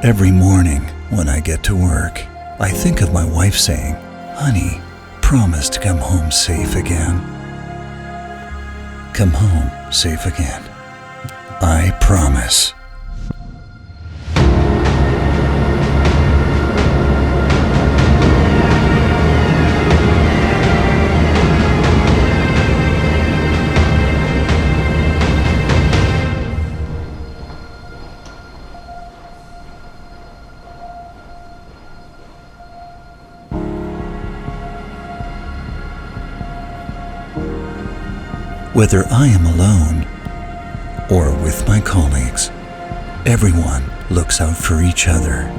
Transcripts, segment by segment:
Every morning when I get to work, I think of my wife saying, "Honey, promise to come home safe again." Come home safe again. I promise. Whether I am alone or with my colleagues, everyone looks out for each other.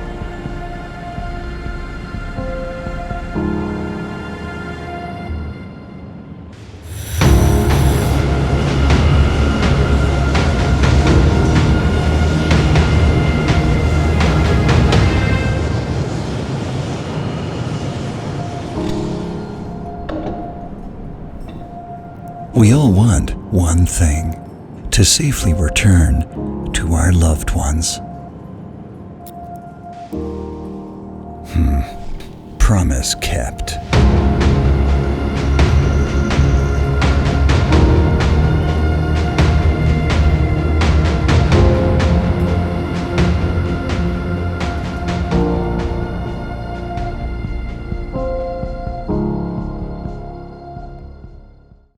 We all want one thing: to safely return to our loved ones. Promise kept.